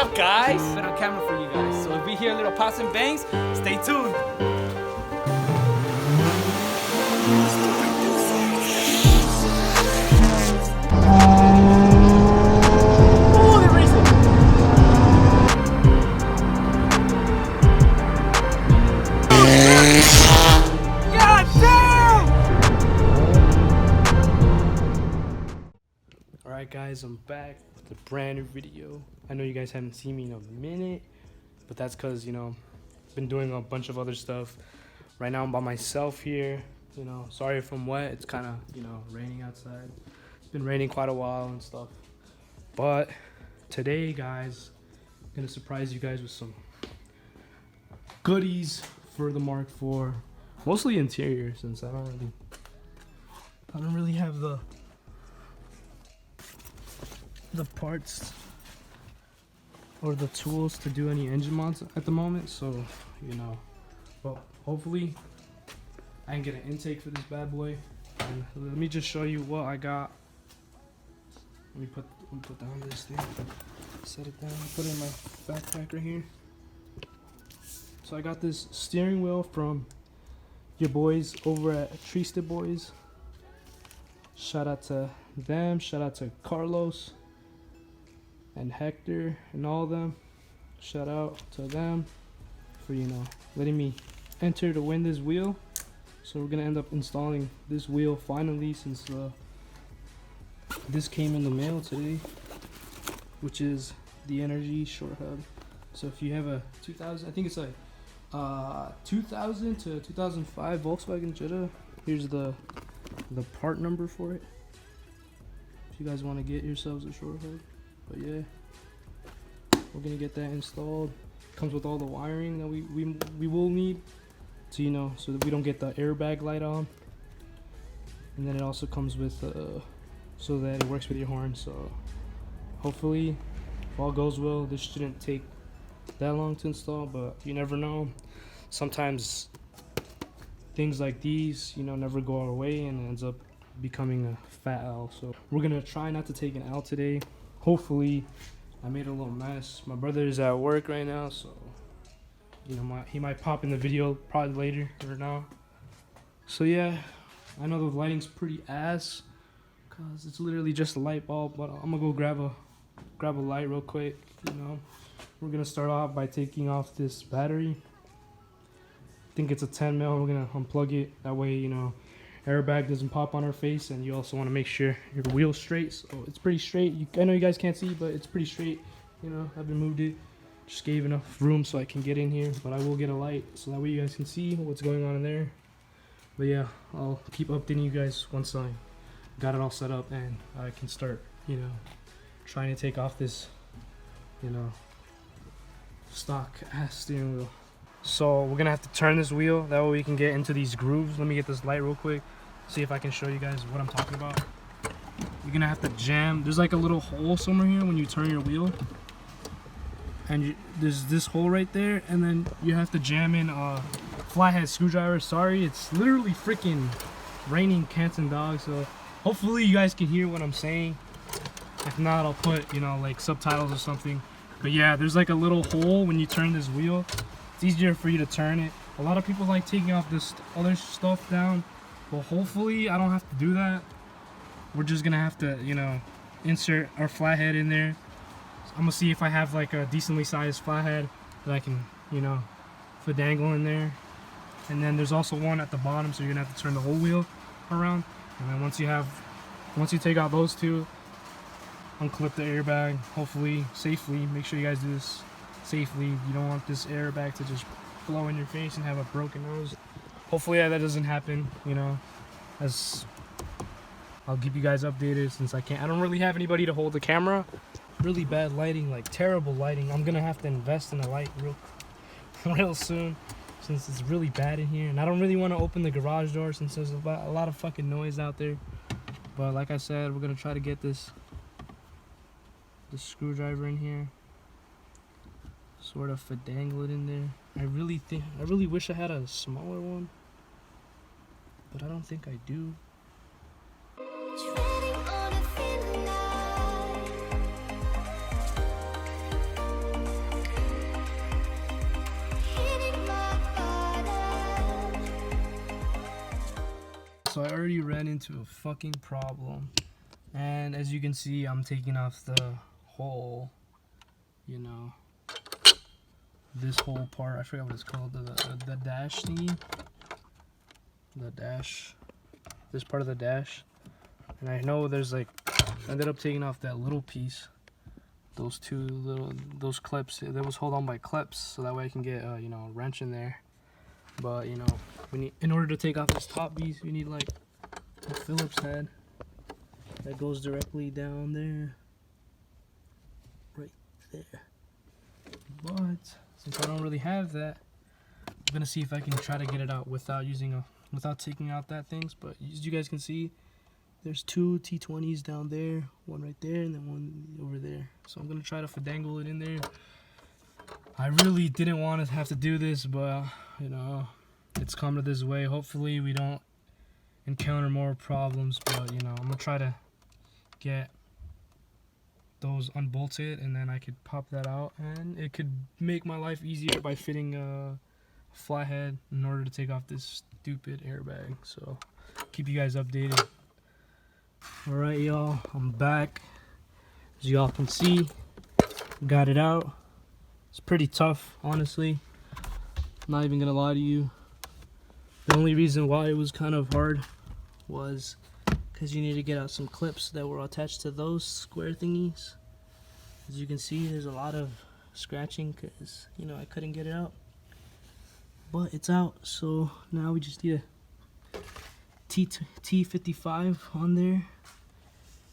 up, guys? Put on camera for you guys. So if we hear little pops and bangs, stay tuned. Alright guys, I'm back with a brand new video. I know you guys haven't seen me in a minute, but that's because, you know, I've been doing a bunch of other stuff. Right now I'm by myself here, you know, sorry if I'm wet. It's kind of, you know, raining outside. It's been raining quite a while and stuff. But today, guys, I'm going to surprise you guys with some goodies for the Mark IV. Mostly interior, since I don't really have the parts or the tools to do any engine mods at the moment, so you know, well, hopefully I can get an intake for this bad boy. And let me just show you what I got. Let me put down this thing, set it down, put it in my backpack right here. So I got this steering wheel from your boys over at Triste Boyz. Shout out to them, shout out to Carlos and Hector and all of them. Shout out to them for, you know, letting me enter to win this wheel. So we're gonna end up installing this wheel finally, since this came in the mail today, which is the NRG short hub. So if you have a 2000, I think it's like 2000 to 2005 Volkswagen Jetta, here's the part number for it if you guys want to get yourselves a short hub. But yeah, we're gonna get that installed. Comes with all the wiring that we will need to, you know, so that we don't get the airbag light on. And then it also comes with so that it works with your horn. So hopefully, if all goes well, this shouldn't take that long to install, but you never know. Sometimes things like these, you know, never go our way and it ends up becoming a fat L. So we're gonna try not to take an L today. Hopefully, I made a little mess. My brother is at work right now, so you know, he might pop in the video probably later or now. So yeah, I know the lighting's pretty ass cause it's literally just a light bulb, but I'm gonna go grab a light real quick. You know, we're gonna start off by taking off this battery. I think it's a 10 mil. We're gonna unplug it. That way, you know, airbag doesn't pop on our face, and you also want to make sure your wheel's straight. So it's pretty straight. I know you guys can't see, but it's pretty straight. You know, I haven't moved it. Just gave enough room so I can get in here, but I will get a light so that way you guys can see what's going on in there. But yeah, I'll keep updating you guys once I got it all set up and I can start, you know, trying to take off this, you know, stock ass steering wheel. So we're gonna have to turn this wheel, that way we can get into these grooves. Let me get this light real quick, see if I can show you guys what I'm talking about. You're gonna have to jam, there's like a little hole somewhere here when you turn your wheel, and there's this hole right there, and then you have to jam in a flathead screwdriver. Sorry, it's literally freaking raining cats and dogs, so hopefully you guys can hear what I'm saying. If not, I'll put, you know, like subtitles or something. But yeah, there's like a little hole when you turn this wheel. It's easier for you to turn it. A lot of people like taking off this other stuff down, but hopefully I don't have to do that. We're just gonna have to, you know, insert our flathead in there. I'm gonna see if I have like a decently sized flathead that I can, you know, finagle in there. And then there's also one at the bottom, so you're gonna have to turn the whole wheel around. And then once you take out those two, unclip the airbag, hopefully safely. Make sure you guys do this safely. You don't want this airbag to just blow in your face and have a broken nose. Hopefully that doesn't happen, you know, as I'll keep you guys updated, since I don't really have anybody to hold the camera. Really bad lighting, like terrible lighting. I'm gonna have to invest in a light real soon, since it's really bad in here, and I don't really want to open the garage door since there's a lot of fucking noise out there. But like I said, we're gonna try to get this screwdriver in here, sort of finagle it in there. I really wish I had a smaller one, but I don't think I do. so I already ran into a fucking problem. And as you can see, I'm taking off the whole, you know, this whole part. I forgot what it's called, the dash thingy. The dash. This part of the dash. And I know there's like, I ended up taking off that little piece. Those those clips. They was held on by clips, so that way I can get, you know, a wrench in there. But, you know, in order to take off this top piece, we need like a Phillips head that goes directly down there, right there. But since I don't really have that, I'm gonna see if I can try to get it out without taking out that things. But as you guys can see, there's two T20s down there, one right there, and then one over there. So I'm gonna try to finagle it in there. I really didn't want to have to do this, but you know, it's come to this way. Hopefully we don't encounter more problems, but you know, I'm gonna try to get those unbolted, and then I could pop that out, and it could make my life easier by fitting a flathead in order to take off this stupid airbag. So keep you guys updated. Alright y'all, I'm back. As y'all can see, got it out. It's pretty tough, honestly. I'm not even gonna lie to you. The only reason why it was kind of hard was because you need to get out some clips that were attached to those square thingies. As you can see, there's a lot of scratching because, you know, I couldn't get it out. But it's out, so now we just need a T55 on there.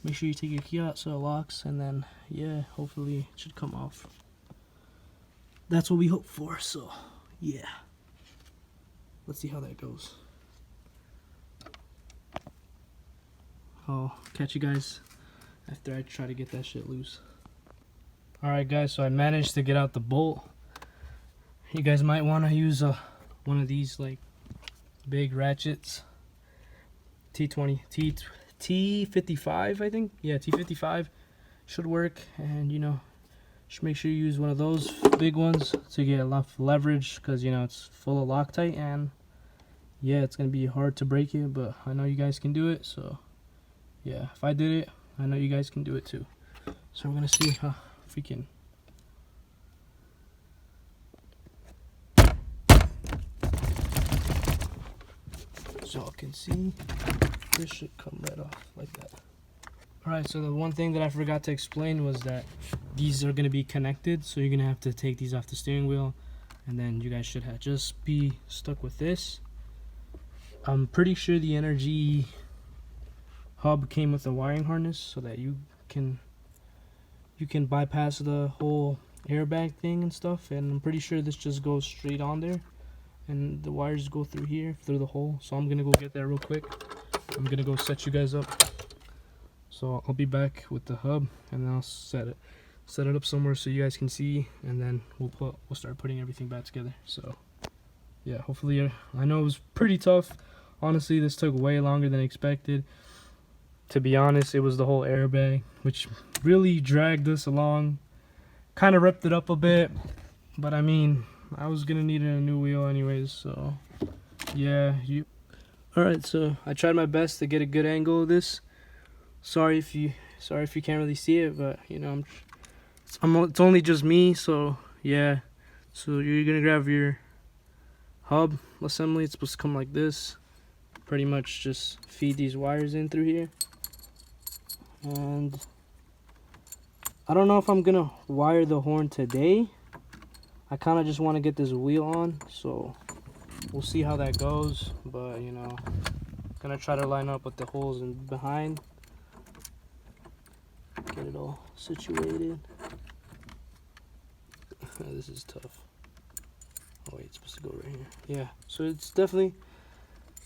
Make sure you take your key out so it locks, and then, yeah, hopefully it should come off. That's what we hope for, so, yeah. Let's see how that goes. I'll catch you guys after I try to get that shit loose. Alright guys, so I managed to get out the bolt. You guys might want to use one of these like big ratchets. T55 I think. Yeah, T55 should work, and you know, just make sure you use one of those big ones to get enough leverage, because you know it's full of Loctite, and yeah, it's gonna be hard to break it, but I know you guys can do it. So yeah, if I did it, I know you guys can do it too. So we're gonna see how we can. So y'all can see, this should come right off like that. Alright, so the one thing that I forgot to explain was that these are gonna be connected, so you're gonna have to take these off the steering wheel, and then you guys should just be stuck with this. I'm pretty sure the NRG hub came with a wiring harness so that you can bypass the whole airbag thing and stuff, and I'm pretty sure this just goes straight on there, and the wires go through here, through the hole. So I'm gonna go get that real quick. I'm gonna go set you guys up. So I'll be back with the hub, and then I'll set it up somewhere so you guys can see, and then we'll start putting everything back together. So yeah, hopefully, I know it was pretty tough. Honestly, this took way longer than expected. To be honest, it was the whole airbag, which really dragged us along. Kind of ripped it up a bit, but I mean, I was gonna need a new wheel anyways, so yeah. Alright, so I tried my best to get a good angle of this. Sorry if you can't really see it, but you know, it's only just me, so yeah. So you're gonna grab your hub assembly. It's supposed to come like this. Pretty much just feed these wires in through here, and I don't know if I'm gonna wire the horn today. I kind of just want to get this wheel on, so we'll see how that goes. But you know, gonna try to line up with the holes in behind, get it all situated. This is tough. Oh wait, it's supposed to go right here. Yeah, so it's definitely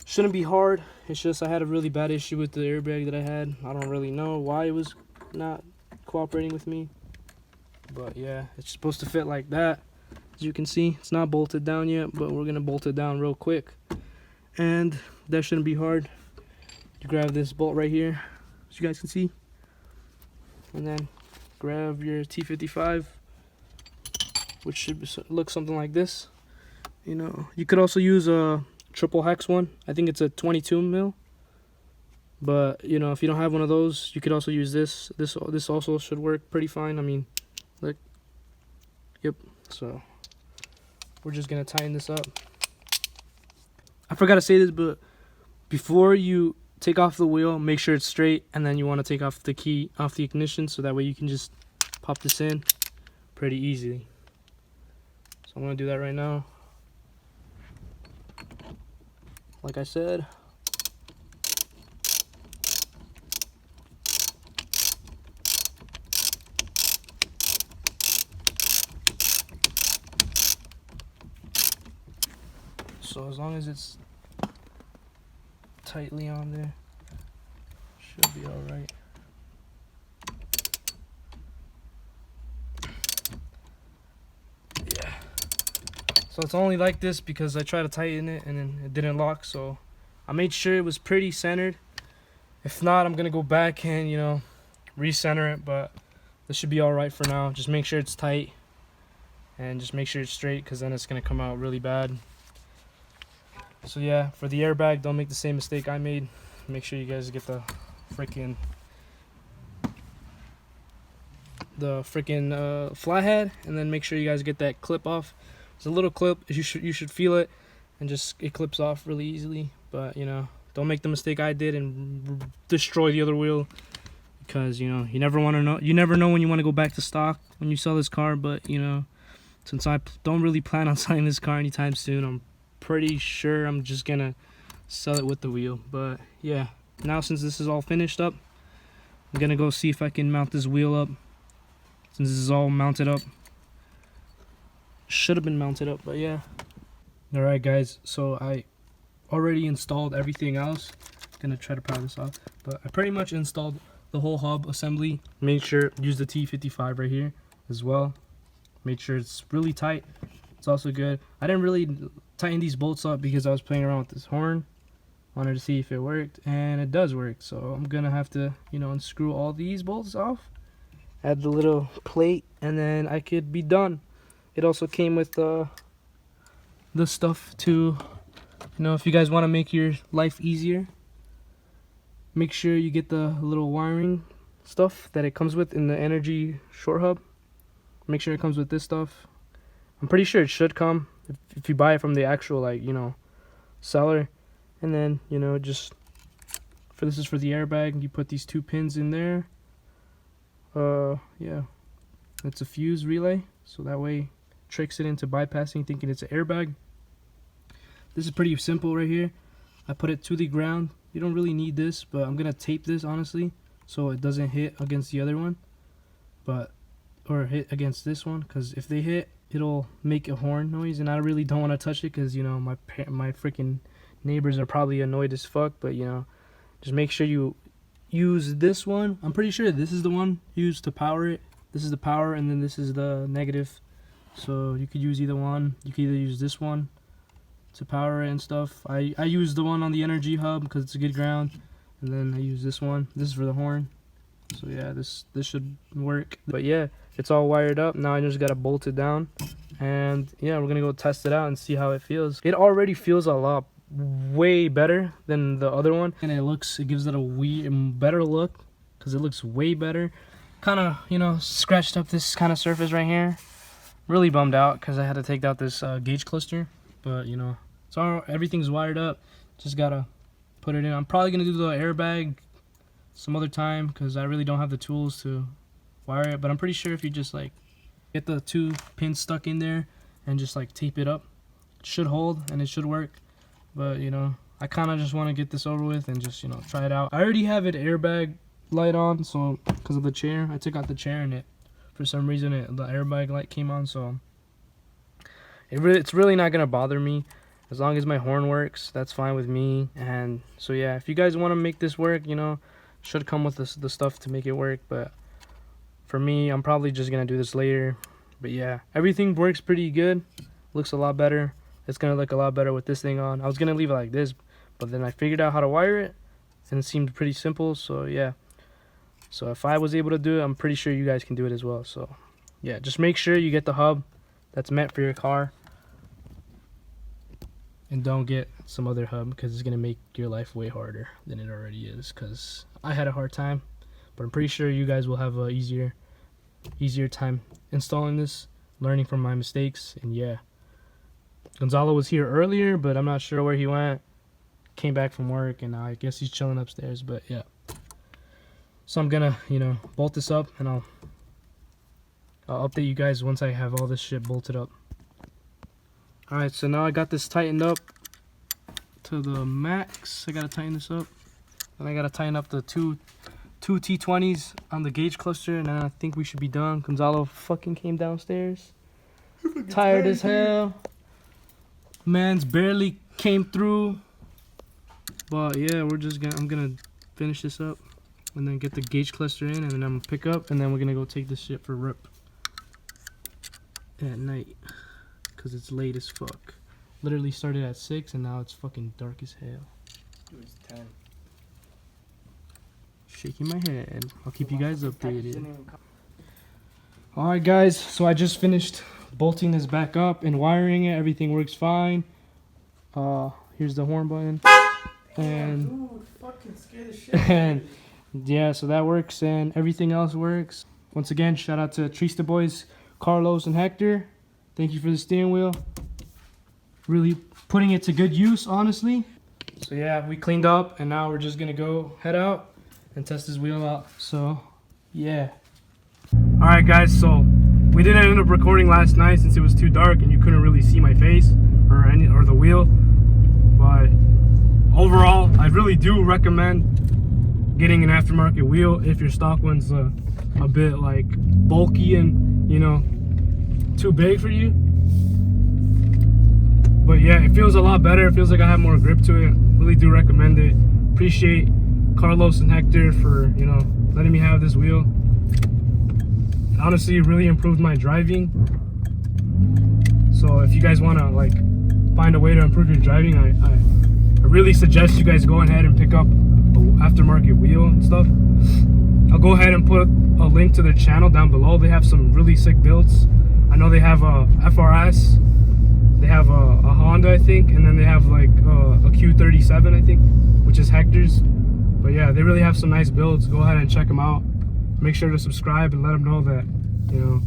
shouldn't be hard. It's just I had a really bad issue with the airbag that I had. I don't really know why it was not cooperating with me, but yeah, it's supposed to fit like that. As you can see, it's not bolted down yet, but we're gonna bolt it down real quick, and that shouldn't be hard. You grab this bolt right here, as you guys can see, and then grab your T55, which should look something like this. You know, you could also use a triple hex one. I think it's a 22 mil. But you know, if you don't have one of those, you could also use this. This also should work pretty fine. I mean, look. Yep. So we're just gonna tighten this up. I forgot to say this, but before you take off the wheel, make sure it's straight, and then you want to take off the key off the ignition, so that way you can just pop this in pretty easily. So I'm gonna do that right now. Like I said. So as long as it's tightly on there, should be all right. Yeah. So it's only like this because I tried to tighten it and then it didn't lock. So I made sure it was pretty centered. If not, I'm gonna go back and, you know, recenter it. But this should be all right for now. Just make sure it's tight and just make sure it's straight, because then it's gonna come out really bad. So yeah, for the airbag, don't make the same mistake I made. Make sure you guys get the freaking flathead, and then make sure you guys get that clip off. It's a little clip. You should feel it, and just it clips off really easily. But you know, don't make the mistake I did and destroy the other wheel, because you know, you never know when you want to go back to stock when you sell this car. But you know, since I don't really plan on selling this car anytime soon, I'm pretty sure I'm just gonna sell it with the wheel. But yeah, now since this is all finished up, I'm gonna go see if I can mount this wheel up. Since this is all mounted up, should have been mounted up, but yeah. All right guys, so I already installed everything else. Gonna try to power this off, but I pretty much installed the whole hub assembly. Make sure use the T55 right here as well. Make sure it's really tight. It's also good. I didn't really tighten these bolts up because I was playing around with this horn. Wanted to see if it worked, and it does work. So I'm gonna have to, you know, unscrew all these bolts off, add the little plate, and then I could be done. It also came with the stuff to, you know, if you guys want to make your life easier, make sure you get the little wiring stuff that it comes with in the NRG short hub. Make sure it comes with this stuff. I'm pretty sure it should come if you buy it from the actual, like, you know, seller. And then, you know, just this is for the airbag. You put these two pins in there. Yeah, it's a fuse relay, so that way tricks it into bypassing, thinking it's an airbag. This is pretty simple right here. I put it to the ground. You don't really need this, but I'm gonna tape this honestly so it doesn't hit against the other one, or hit against this one, because if they hit, it'll make a horn noise, and I really don't want to touch it because, you know, my freaking neighbors are probably annoyed as fuck. But you know, just make sure you use this one. I'm pretty sure this is the one used to power it. This is the power, and then this is the negative. So you could use either one. You could either use this one to power it and stuff. I use the one on the NRG hub because it's a good ground, and then I use this one. This is for the horn. So yeah, this should work. But yeah, it's all wired up. Now I just gotta bolt it down, and yeah, we're gonna go test it out and see how it feels. It already feels a lot way better than the other one, and it gives it a better look because it looks way better. Kind of, you know, scratched up this kind of surface right here. Really bummed out because I had to take out this gauge cluster, but you know, it's all, everything's wired up. Just gotta put it in. I'm probably gonna do the airbag some other time because I really don't have the tools to wire it, but I'm pretty sure if you just like get the two pins stuck in there and just like tape it up, it should hold and it should work. But you know, I kind of just want to get this over with and just, you know, try it out. I already have an airbag light on, so because of the chair, I took out the chair and it, for some reason, the airbag light came on. So it's really not gonna bother me as long as my horn works. That's fine with me. And so yeah, if you guys want to make this work, you know, should come with the stuff to make it work. But for me, I'm probably just gonna do this later. But yeah, everything works pretty good. Looks a lot better. It's gonna look a lot better with this thing on. I was gonna leave it like this, but then I figured out how to wire it, and it seemed pretty simple. So yeah, so if I was able to do it, I'm pretty sure you guys can do it as well. So yeah, just make sure you get the hub that's meant for your car. and don't get some other hub because it's gonna make your life way harder than it already is. Because I had a hard time, but I'm pretty sure you guys will have a easier time installing this, learning from my mistakes. And yeah, Gonzalo was here earlier, but I'm not sure where he went. Came back from work, and I guess he's chilling upstairs. But yeah, so I'm gonna, you know, bolt this up, and I'll update you guys once I have all this shit bolted up. Alright, so now I got this tightened up to the max. I gotta tighten this up, and I gotta tighten up the two T20s on the gauge cluster, and then I think we should be done. Gonzalo fucking came downstairs, tired as hell. Man's barely came through, but yeah, I'm gonna finish this up, and then get the gauge cluster in, and then I'm gonna pick up, and then we're gonna go take this shit for a rip at night, cause it's late as fuck. Literally started at 6, and now it's fucking dark as hell. It was 10. Shaking my head. I'll keep you guys updated. Alright guys, so I just finished bolting this back up and wiring it. Everything works fine. Here's the horn button. And Dude, fucking scare the shit and yeah, so that works, and everything else works. Once again, shout out to Triste Boyz, Carlos and Hector. Thank you for the steering wheel. Really putting it to good use, honestly. So yeah, we cleaned up, and now we're just gonna go head out and test this wheel out. So yeah. Alright guys, so we didn't end up recording last night since it was too dark and you couldn't really see my face or the wheel. But overall, I really do recommend getting an aftermarket wheel if your stock one's a bit like bulky and, you know, too big for you. But yeah, it feels a lot better. It feels like I have more grip to it. Really do recommend it. Appreciate Carlos and Hector for, you know, letting me have this wheel. It honestly really improved my driving. So if you guys want to like find a way to improve your driving, I really suggest you guys go ahead and pick up an aftermarket wheel and stuff. I'll go ahead and put a link to their channel down below. They have some really sick builds. I know they have a FRS, they have a Honda, I think, and then they have like a Q37, I think, which is Hector's. But yeah, they really have some nice builds. Go ahead and check them out. Make sure to subscribe and let them know that, you know,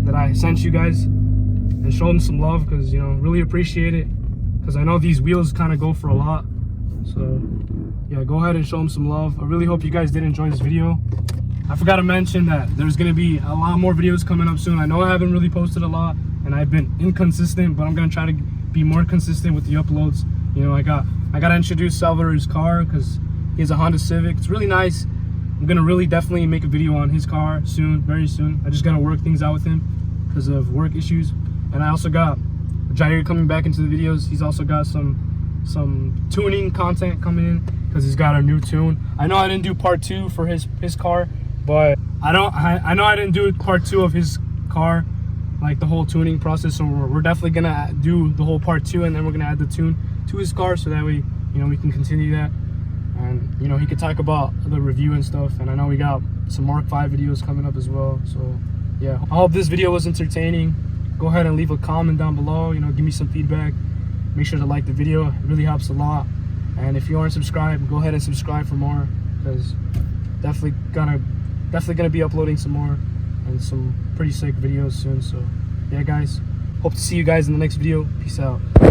that I sent you guys, and show them some love, because, you know, really appreciate it, because I know these wheels kind of go for a lot. So yeah, go ahead and show them some love. I really hope you guys did enjoy this video. I forgot to mention that there's gonna be a lot more videos coming up soon. I know I haven't really posted a lot and I've been inconsistent, but I'm gonna try to be more consistent with the uploads. You know, I gotta introduce Salvador's car because he has a Honda Civic. It's really nice. I'm gonna really definitely make a video on his car soon, very soon. I just gotta work things out with him because of work issues. And I also got Jair coming back into the videos. He's also got some tuning content coming in because he's got a new tune. I know I didn't do part 2 for his car, but I know I didn't do part 2 of his car, like the whole tuning process. So we're definitely gonna do the whole part 2, and then we're gonna add the tune to his car, so that way, you know, we can continue that, and, you know, he could talk about the review and stuff. And I know we got some Mark 5 videos coming up as well. So yeah, I hope this video was entertaining. Go ahead and leave a comment down below, you know, give me some feedback. Make sure to like the video, it really helps a lot. And if you aren't subscribed, go ahead and subscribe for more, because definitely gonna be uploading some more and some pretty sick videos soon. So yeah guys, hope to see you guys in the next video. Peace out.